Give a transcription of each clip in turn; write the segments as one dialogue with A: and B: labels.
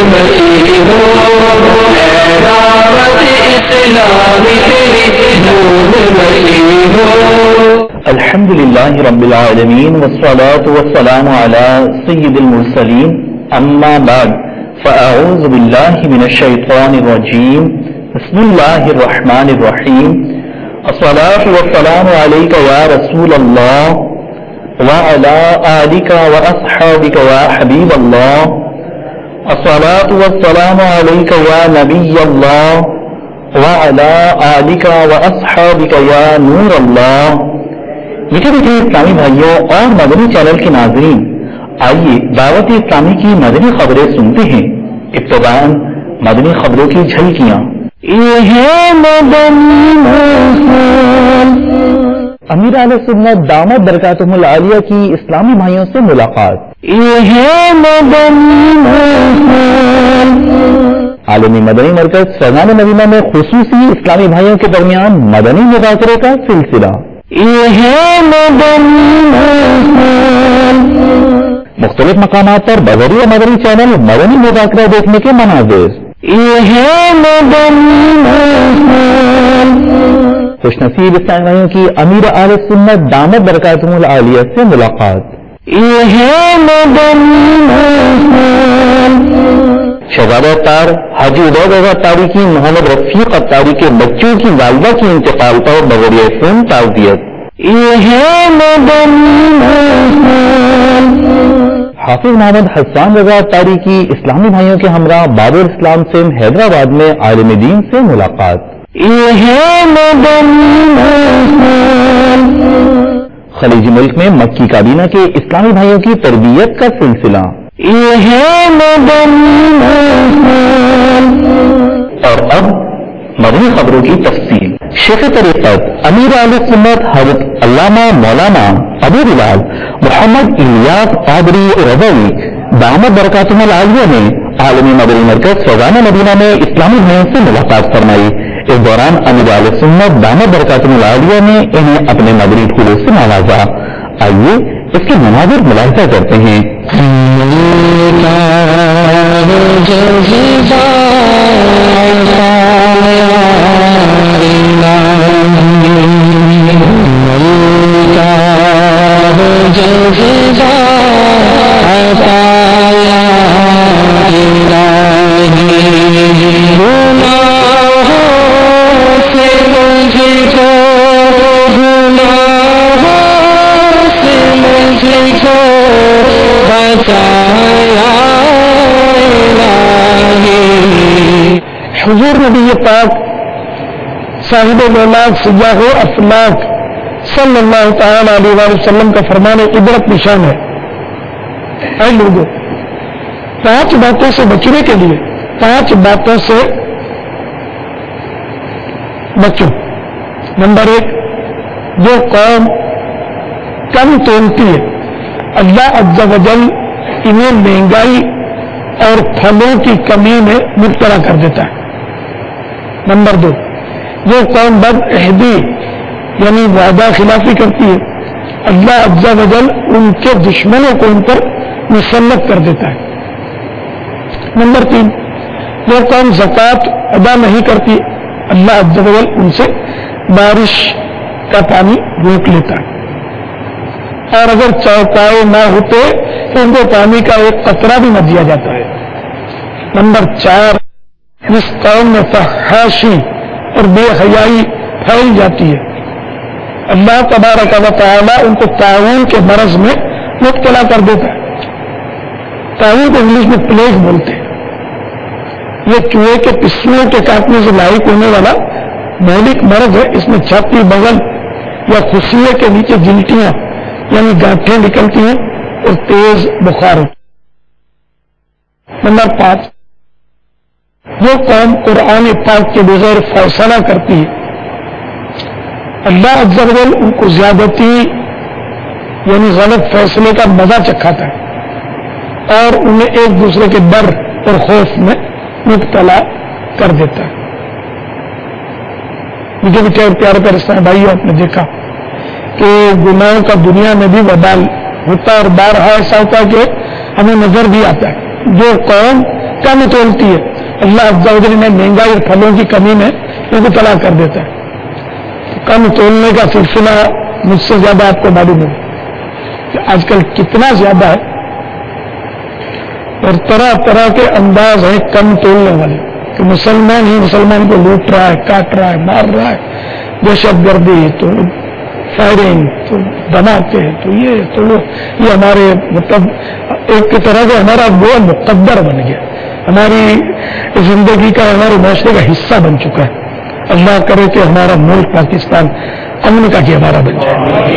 A: مسیح ہو دعوت اسلامی تیری نور مسیح ہو.
B: الحمد للہ رب العالمین والصلاة والسلام على سید المرسلین اما بعد فاعوذ باللہ من الشیطان الرجیم بسم اللہ الرحمن الرحیم. الصلاة والسلام علیک یا رسول اللہ وعلى آلك وأصحابك يا حبيب الله. الصلاة والسلام عليك يا نبي الله وعلى آلك وأصحابك يا نور الله. میٹھے میٹھے اسلامی بھائیوں اور مدنی چینل کے ناظرین، آئیے دعوت اسلامی کی مدنی خبریں سنتے ہیں. ابتداءً مدنی خبروں کی جھلکیاں. امیر اہل سنت دامت برکاتہم العالیہ کی اسلامی بھائیوں سے ملاقات. عالمی مدنی مرکز فیضان مدینہ میں خصوصی اسلامی بھائیوں کے درمیان مدنی مذاکرے کا سلسلہ. مختلف مقامات پر بذریعہ مدنی چینل مدنی مذاکرہ دیکھنے کے مناظر. خوش نصیب اسلامی بھائیوں کی امیر اہل سنت دامت برکاتہم العالیہ سے ملاقات. شہزادہ اطار حاجی عبید رضا اطاری کی محمد رفیق اطاری کے بچوں کی والدہ کی انتقال پر بذریعہ فون تعزیت. حافظ محمد حسان رضا اطاری کی اسلامی بھائیوں کے ہمراہ باب الاسلام سے حیدرآباد میں عالم دین سے ملاقات. خلیج ملک میں مکی کابینہ کے اسلامی بھائیوں کی تربیت کا سلسلہ. اور اب مدنی خبروں کی تفصیل. شیخ طریقت امیر اہل سنت حضرت علامہ مولانا ابو بلال محمد الیاس قادری رضوی دامت برکاتہم العالیہ نے عالمی مدنی مرکز فیضان مدینہ میں اسلامی بھائیوں سے ملاقات فرمائی. اس دوران امیر اہل سنت دامت برکاتہم العالیہ نے انہیں اپنے مدنی پھولوں سے نوازا. آئیے اس کے مناظر ملاحظہ کرتے ہیں.
C: حضور نبی پاک صاحب مولاد سیاح افلاک صلی اللہ تعالی علیہ وسلم کا فرمان عبرت نشان ہے. اے لوگوں، 5 باتوں سے بچنے کے لیے 5 باتوں سے بچو. نمبر 1، جو قوم کم تولتی ہے اللہ عز و جل انہیں مہنگائی اور پھلوں کی کمی میں مبتلا کر دیتا ہے. نمبر 2، جو قوم بد عہدی یعنی وعدہ خلافی کرتی ہے اللہ عز و جل ان کے دشمنوں کو ان پر مسلط کر دیتا ہے. نمبر 3، جو قوم زکوٰۃ ادا نہیں کرتی اللہ عز و جل ان سے بارش کا پانی روک لیتا ہے، اور اگر چوپائے نہ ہوتے تو ان کو پانی کا ایک قطرہ بھی نہ دیا جاتا ہے. نمبر 4، جس قوم میں فحاشی اور بے حیائی پھیل جاتی ہے اللہ تبارک و تعالی ان کو طاعون کے مرض میں مبتلا کر دیتا ہے. طاعون کو انگلش میں پلیگ بولتے ہیں. یہ چوہے کے پسلیوں کے کاٹنے سے لاحق ہونے والا مہلک مرض ہے. اس میں چھاتی بغل یا خصیے کے نیچے جلٹیاں یعنی گانٹھیں نکلتی ہیں اور تیز بخار ہوتی. نمبر 5، وہ قوم قرآن پاک کے بغیر فیصلہ کرتی ہے اللہ عز و جل ان کو زیادتی یعنی غلط فیصلے کا مزہ چکھاتا ہے اور انہیں ایک دوسرے کے ڈر اور خوف میں مبتلا کر دیتا ہے. مجھے بھی پیارے پیارے اسلامی بھائیوں، آپ نے دیکھا کہ گناہوں کا دنیا میں بھی وبال ہوتا ہے اور بارہا ایسا ہوتا ہے کہ ہمیں نظر بھی آتا ہے. جو قوم کم تولتی ہے. اللہ عز و جل نے مہنگائی اور پھلوں کی کمی میں ان کو تلا کر دیتا ہے. کم تولنے کا سلسلہ مجھ سے زیادہ آپ کو معلوم ہے کہ آج کل کتنا زیادہ ہے اور طرح طرح کے انداز ہیں کم تولنے والے کہ مسلمان ہی مسلمان کو لوٹ رہا ہے, کاٹ رہا ہے, مار رہا ہے, دہشت گردی تو فائرنگ تو بناتے ہیں تو یہ ہمارے مطلب ایک طرح سے ہمارا وہ مقدر بن گیا, ہماری زندگی کا ہمارے معاشرے کا حصہ بن چکا ہے. اللہ کرے کہ ہمارا ملک پاکستان امن کا ہمارا بن جائے,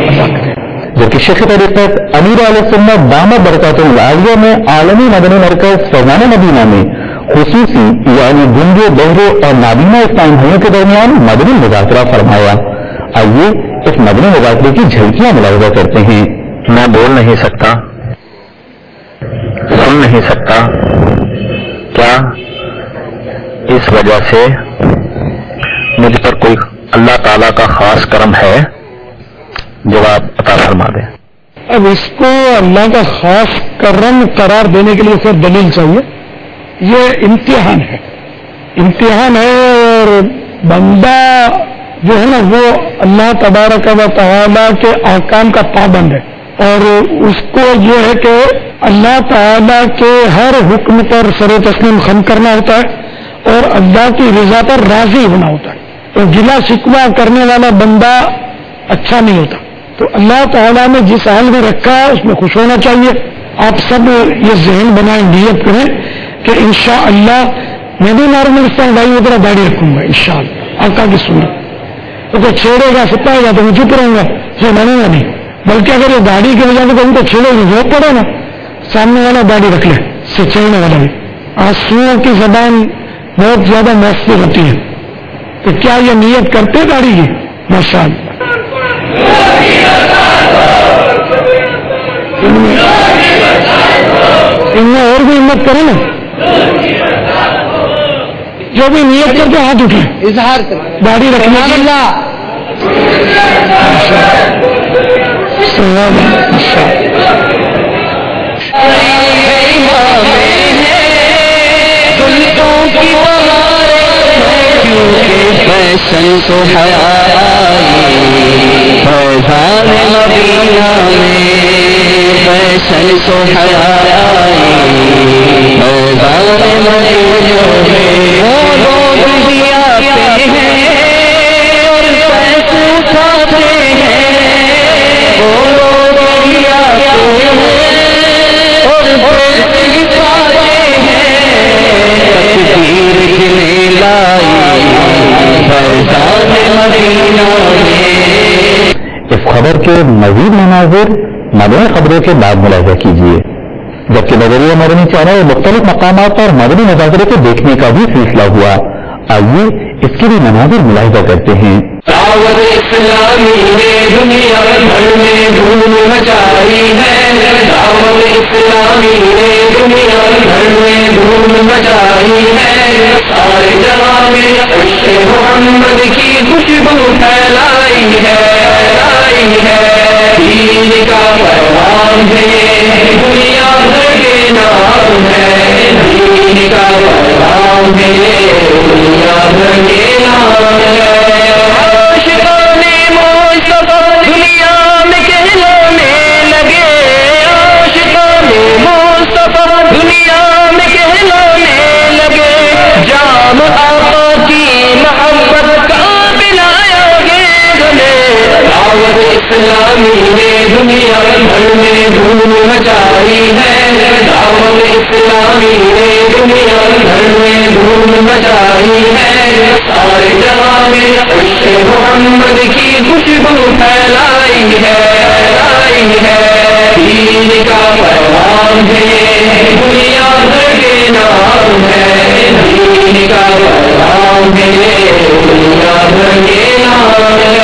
C: اللہ کرے.
B: جبکہ شیخ طریقت امیر علیہ سنت دامت برکاتہ العالیہ میں عالمی مدنی مرکز فیضان مدینہ میں خصوصی یعنی گنگے بہرے اور نابینا اسلام بھائیوں کے درمیان مدنی مذاکرہ فرمایا. آئیے اس مدنی مذاکرے کی جھلکیاں ملاحظہ کرتے ہیں.
D: میں بول نہیں سکتا, سن نہیں سکتا, کیا اس وجہ سے مجھ پر کوئی اللہ تعالیٰ کا خاص کرم ہے؟ جواب عطا فرما دیں.
C: اب اس کو اللہ کا خاص کرم قرار دینے کے لیے پھر دلیل چاہیے. یہ امتحان ہے, امتحان ہے, اور بندہ جو ہے نا وہ اللہ تبارک و تعالیٰ کے احکام کا پابند ہے, اور اس کو یہ ہے کہ اللہ تعالیٰ کے ہر حکم پر سر تسلیم خم کرنا ہوتا ہے اور اللہ کی رضا پر راضی ہونا ہوتا ہے. تو گلا شکوہ کرنے والا بندہ اچھا نہیں ہوتا. تو اللہ تعالیٰ نے جس حال میں رکھا ہے اس میں خوش ہونا چاہیے. آپ سب یہ ذہن بنائیں, نیت کریں کہ انشاءاللہ میں بھی نارملستان دائی وغیرہ داڑھی رکھوں گا انشاءاللہ آقا کی سنت. تو کوئی چھیڑے گا ستائے گا تو میں چپ رہوں گا, یہ مانوں گا نہیں. بلکہ اگر یہ داڑھی کی وجہ سے ان کو چھیڑے گا ضرورت پڑے نا, سامنے والا داڑھی رکھ لے, سے چھیڑنے والا بھی. آنسوؤں کی زبان بہت زیادہ مؤثر ہوتی ہے. تو کیا یہ نیت کرتے داڑھی کی؟ ماشاءاللہ. ان میں اور بھی ہمت کرے نا, جو بھی نیت کر کے ہاتھ اٹھے
E: اظہار
C: داڑھی رکھنے کی.
A: فیشن تو فیضان مدینہ میں, فیشن تو فیضان مدینہ میں وہ لوگ بھی آتے ہیں اور پیسے اٹھاتے ہیں, وہ لوگ بھی آتے ہیں اور پیسے اٹھاتے ہیں. تکبیر گنے لائی فیضان مدینہ میں.
B: اس خبر کے مزید مناظر مدنی خبروں کے بعد ملاحظہ کیجیے. جبکہ نظریہ مدنی چینل مختلف مقامات پر مدنی مذاکرے کو دیکھنے کا بھی سلسلہ ہوا. آئیے اس کے بھی مناظر ملاحظہ کرتے ہیں.
A: دعوت اسلامی نے دنیا بھر میں دھوم مچائی ہے, دعوت اسلامی نے دنیا بھر میں دھوم مچائی ہے. سارے جہاں میں عشق محمد کی خوشبو پھیلائی ہے, پھیلائی ہے. دین کا پیغام ہے, دنیا بھر کے نام ہے, دین کا پیغام ہے, دنیا بھر کے نام ہے. اسلامی نے دنیا بھر میں دھوم مچائی ہے, دعوت اسلامی نے دنیا بھر میں دھوم مچائی ہے. سارے جہاں میں عشق محمد کی خوشبو پھیلائی ہے, پھیلائی ہے. دین کا پیغام ہے, دنیا بھر کے نام ہے, دین کا پیغام ہے, دنیا بھر کے نام ہے.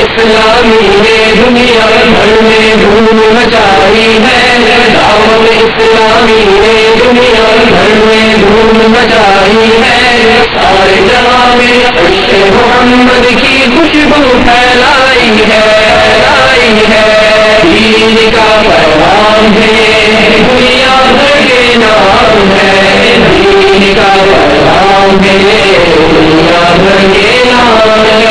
A: اسلامی اسلامی نے دنیا بھر میں دھوم مچائی ہے، دعوت اسلامی نے دنیا بھر میں دھوم مچائی ہے، سارے جہاں میں عشق محمد کی خوشبو پھیلائی ہے، دین کا پیغام ہے، دنیا بھر کے نام ہے، دین کا پیغام ہے، دنیا بھر کے نام ہے،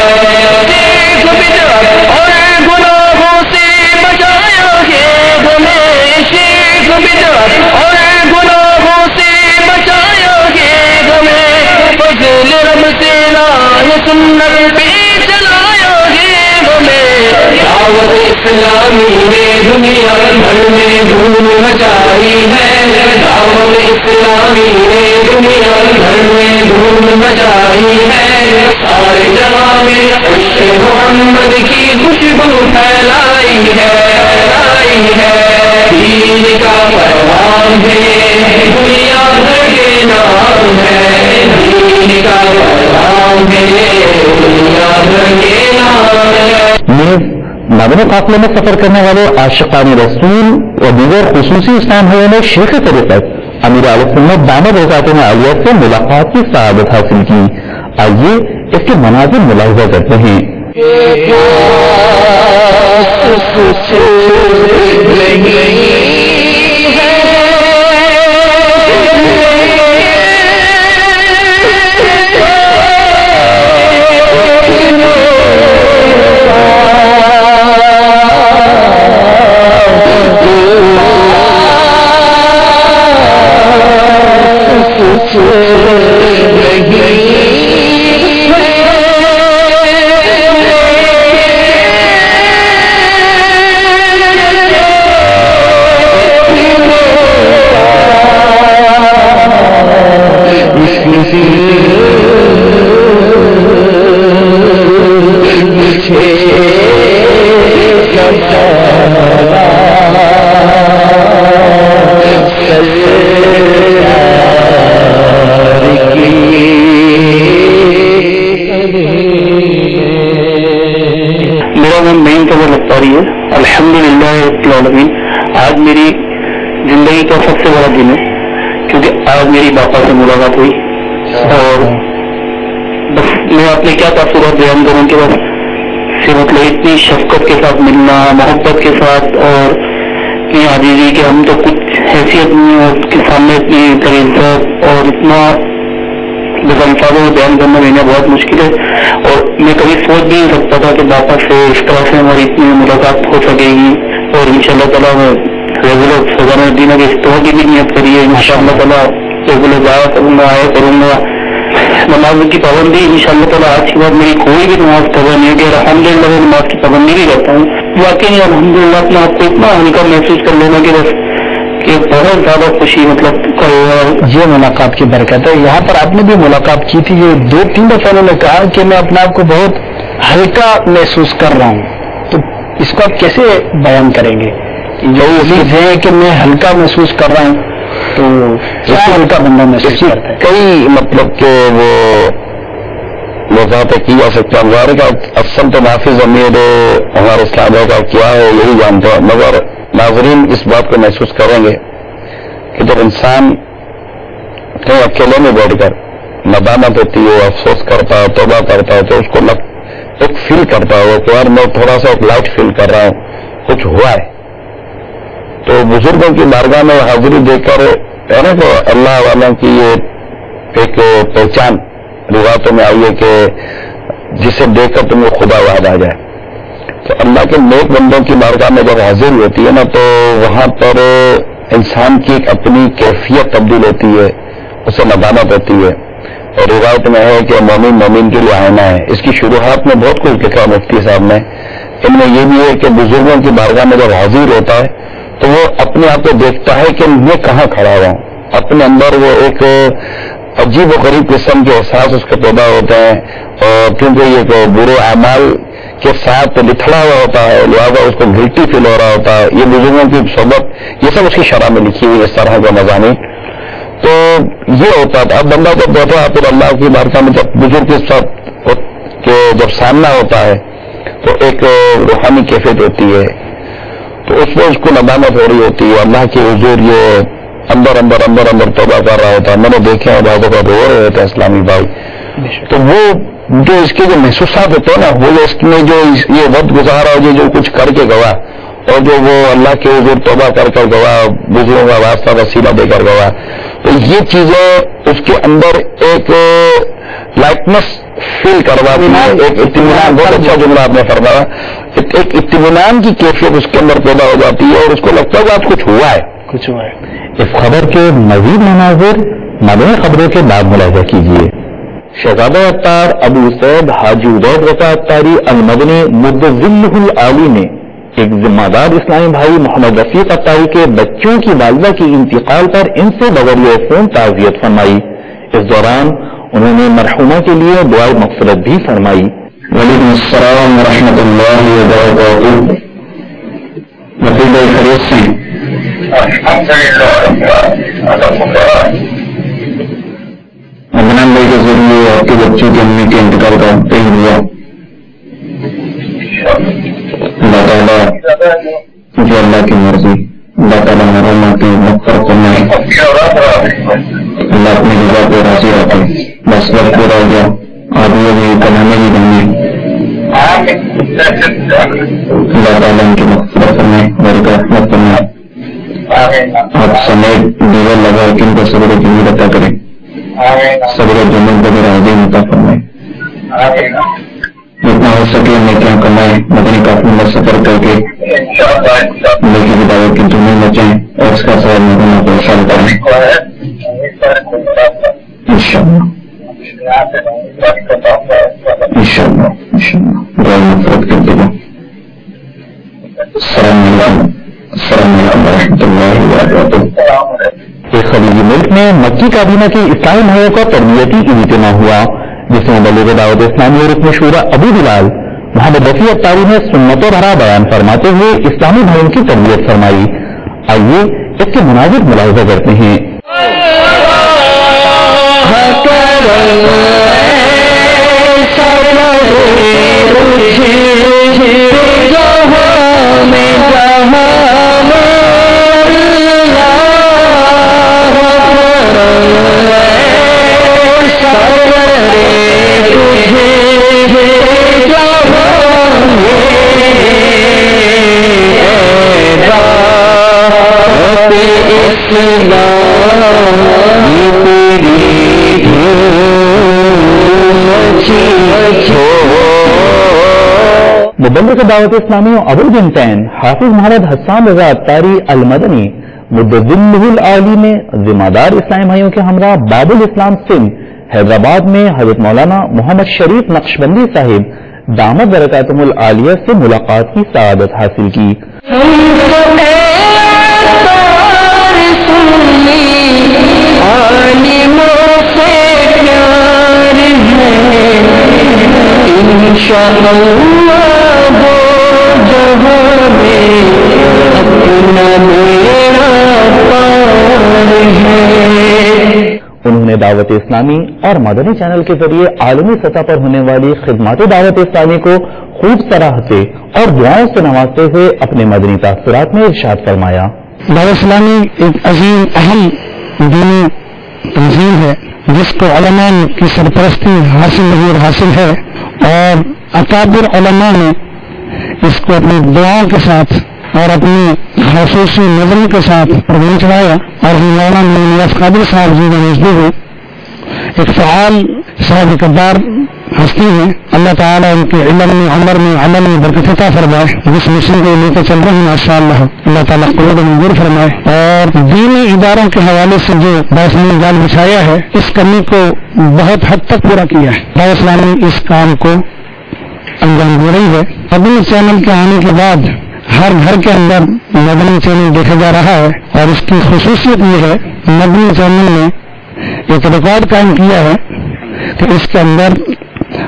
A: شرک بدعت اور گناہوں سے بچایا ہے ہمیں، شرک بدعت اور گناہوں سے بچایا ہے ہمیں، فضل رب سے راہ سنت پہ چلایا ہے ہمیں، دعوت اسلامی نے دنیا بھر میں دھوم مچائی ہے، دعوت اسلامی نے دنیا بھر میں دھوم مچائی ہے، سارے جہاں میں عشق محمد کی خوشبو پھیلائی ہے، دین کا پیغام ہے، دنیا بھر کے نام ہے، دین کا پیغام ہے، دنیا بھر کے نام ہے۔
B: ناظرین، قافلے میں سفر کرنے والے عاشقان رسول و دیگر خصوصی اسلام بھائیوں نے شیخ طریقت امیر اہل سنت دامت برکاتہ عالیہ سے ملاقات کی سعادت حاصل کی۔ آئیے اس کے مناظر ملاحظہ کرتے ہیں۔
E: آج میری زندگی کا سب سے بڑا دن ہے، کیونکہ آج میری باپا سے ملاقات ہوئی، اور بس میں اپنے کیا تاثرات بیان کروں کہ بس مطلب اتنی شفقت کے ساتھ ملنا، محبت کے ساتھ، اور اتنی عاجزی کہ ہم تو کچھ حیثیت نہیں ہے اس کے سامنے، اتنی عزت اور اتنا بس الفاظوں میں بیان کرنا میرے بہت مشکل ہے، اور میں کبھی سوچ بھی نہیں سکتا تھا کہ باپا سے اس طرح سے ہماری اتنی ملاقات ہو سکے گی، اور انشاءاللہ تعالیٰ میں ریگولر سزانا دینا کی استعمال کی بھی نیت کری ہے، انشاءاللہ تعالیٰ ریگولر جایا کروں گا، آیا کروں گا۔ نماز کی پابندی انشاءاللہ تعالیٰ آج کے بعد میری کوئی بھی نماز قضا نہیں ہوگی، الحمدللہ میں نماز کی پابندی بھی کرتا ہوں۔ واقعی الحمدللہ اپنے آپ کو اتنا ہلکا محسوس کر لینا کہ بس کہ بہت زیادہ خوشی مطلب
C: یہ ملاقات کی برکت ہے۔ یہاں پر آپ نے بھی ملاقات کی تھی، یہ 2-3 دفعہ انہوں نے کہا کہ میں اپنے آپ کو بہت ہلکا محسوس کر رہا ہوں، تو اس کو آپ کیسے بیان کریں گے؟ جو چیز ہے کہ میں ہلکا محسوس کر رہا ہوں، تو کیا ہلکا بندہ محسوس کرتا ہے؟
D: کئی مطلب کہ وہ وضاحت کی جا سکتا ہے، ہمارے کا اصل تو نافذ امیر ہمارے اسلام کا کیا ہے یہی جانتا ہے، مگر ناظرین اس بات کو محسوس کریں گے کہ جب انسان کہیں اکیلے میں بیٹھ کر ندامت ہوتی ہے، افسوس کرتا ہے، توبہ کرتا ہے، تو اس کو ایک فیل کرتا ہے کہ یار میں تھوڑا سا ایک لائٹ فیل کر رہا ہوں، کچھ ہوا ہے۔ تو بزرگوں کی بارگاہ میں حاضری دے کر ہے نا، تو اللہ والوں کی یہ ایک پہچان روایتوں میں آئی ہے کہ جسے دیکھ کر تمہیں خدا یاد آ جائے۔ تو اللہ کے نیک بندوں کی بارگاہ میں جب حاضر ہوتی ہے نا، تو وہاں پر انسان کی ایک اپنی کیفیت تبدیل ہوتی ہے، اسے ندامت ہوتی ہے، اور روایت میں ہے کہ مومن مومن کے لیے آئینہ ہے۔ اس کی شروحات میں بہت کچھ لکھا مفتی صاحب نے، ان میں یہ بھی ہے کہ بزرگوں کی بارگاہ میں جب حاضر ہوتا ہے تو وہ اپنے آپ کو دیکھتا ہے کہ میں کہاں کھڑا ہوا ہوں، اپنے اندر وہ ایک عجیب و غریب قسم کے احساس اس کے پیدا ہوتے ہیں، اور کیونکہ یہ برے اعمال کے ساتھ لکھڑا ہوا ہوتا ہے، لہٰذا اس کو گلٹی فیل ہو رہا ہوتا ہے۔ یہ بزرگوں کی صحبت، یہ سب اس کی شرح میں لکھی ہوئی اس طرح کے مضامین۔ تو یہ ہوتا تھا، اب بندہ جب بیٹھا پھر اللہ کی بارگاہ میں جب بزرگ کے ساتھ کہ جب سامنا ہوتا ہے تو ایک روحانی کیفیت ہوتی ہے، تو اس میں اس کو ندامت ہو رہی ہوتی ہے، اللہ کے حضور یہ اندر اندر اندر اندر توبہ کر رہا ہوتا ہے. میں نے دیکھا بعض اوقات رو رہے ہوتے اسلامی بھائی، تو وہ جو اس کے جو محسوسات ہوتے ہیں نا، وہ اس میں جو یہ وقت گزارا ہو جو کچھ کر کے گوا، اور جو وہ اللہ کے حضور توبہ کر گوا، بزرگوں کا واسطہ وسیلہ دے کر گوا، تو یہ چیزیں اس کے اندر ایک لائٹنس فیل کرواتی ہے، ایک اطمینان. بہت اچھا جملہ آپ نے فرمایا، ایک اطمینان کی کیفیت اس کے اندر پیدا ہو جاتی ہے، اور اس کو لگتا ہے کہ آج کچھ ہوا ہے.
B: اس خبر کے مزید مناظر مدنی خبروں کے بعد ملاحظہ کیجیے. شہزادہ اتار ابو سعید حاجی عبید رضا اتاری المدنی مدظلہ العالی نے ایک ذمہ دار اسلامی بھائی محمد رفیق اتاری کے بچوں کی والدہ کی انتقال پر ان سے بذریعہ فون تعزیت فرمائی. اس دوران انہوں نے مرحومہ کے لیے دعائے مغفرت بھی فرمائی.
D: وعلیکم السلام ورحمۃ اللہ وبرکاتہ. نتیجہ خیریت سے عدنان بھائی کے ذریعے آپ کے بچوں کی امی کے انتقال کا طے ہوا. اللہ تعالیٰ جو اللہ کی مرضی، اللہ تعالیٰ مرحومہ کی مغفرت فرمائے، اللہ اپنی رضا کو راضی رکھے. بس وقت پورا ہو گیا، آدمی بھی کلانے بھی بننے، اللہ تعالیٰ ان کی مغفرت فرمائے، برکت رحمت فرمائے. آپ سمیت دیگر لگا کہ ان کو صبر و جمیل عطا کریں، صبر و جمیل بغیر عظیم عطا فرمائے. جتنا ہو سکے نیکیاں کمائیں، مدنی قافلے میں سفر کر کے نیکی کی دعوت کی دھومیں مچائیں، اور اس کا سوال مدنہ کو شامل کریں انشاءاللہ. انشاءاللہ دعا مغفرت کر دے گا. السلام علیکم ورحمۃ اللہ وبرکاتہ.
B: ایک خلیجی ملک میں مکی کابینہ کی اسلامی بھائیوں کا تربیتی اجتماع ہوا، جس میں مبلغ دعوت اسلامی اور رکن شورا ابو بلال محمد رفیع اتاری نے سنتوں بھرا بیان فرماتے ہوئے اسلامی بھائیوں کی تربیت فرمائی. آئیے اس کے مناظر ملاحظہ کرتے ہیں. مبلغ دعوت اسلامی ابو البنتین حافظ محمد حسان رضا اتاری المدنی مدظلہ العالی نے ذمہ دار اسلامی بھائیوں کے ہمراہ باب الاسلام سندھ حیدرآباد میں حضرت مولانا محمد شریف نقشبندی صاحب دامت برکاتہم العالیہ سے ملاقات کی سعادت حاصل کی. انہوں نے دعوت اسلامی اور مدنی چینل کے ذریعے عالمی سطح پر ہونے والی خدمات دعوت اسلامی کو خوب سراہتے اور دعاؤں سے نوازتے ہوئے اپنے مدنی تاثرات میں ارشاد فرمایا.
C: دعوت اسلامی ایک عظیم اہم دینی تنظیم ہے جس کو علماء کی سرپرستی حاصل ہے، اور اکابر علماء نے اس کو اپنی دعاؤں کے ساتھ اور اپنی خصوصی نظروں کے ساتھ پروان چڑھایا. اور مولانا نیاز قادر صاحب جی نے ایک فعال صاحب کردار ہستی ہیں. اللہ تعالیٰ ان کے علم میں عمر میں عمل میں برکت عطا فرمائے. جس مشن کو لے کے چل رہے ہیں ماشاءاللہ اللہ تعالیٰ قبول منظور فرمائے. اور دینی اداروں کے حوالے سے جو باعث جال بچھایا ہے، اس کمی کو بہت حد تک پورا کیا ہے. دعوت اسلامی اس کام کو انجام دے رہی ہے. مدنی چینل کے آنے کے بعد ہر گھر کے اندر مدنی چینل دیکھا جا رہا ہے، اور اس کی خصوصیت یہ ہے مدنی چینل نے ایک ریکارڈ قائم کیا ہے کہ اس کے اندر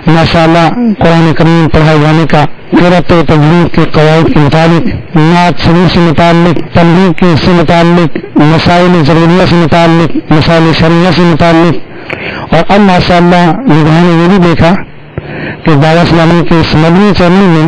C: ماشاءاللہ قرآن کریم پڑھائے جانے کا، قرأت و تجوید کے قواعد کے مطابق، نعت شریف سے متعلق، تبلیغ سے متعلق، مسائل ضروریہ سے متعلق، مسائل شرعیہ سے متعلق. اور اب ماشاءاللہ نگران نے یہ بھی دیکھا کہ دعوت اسلامی کے اس مدنی چینل میں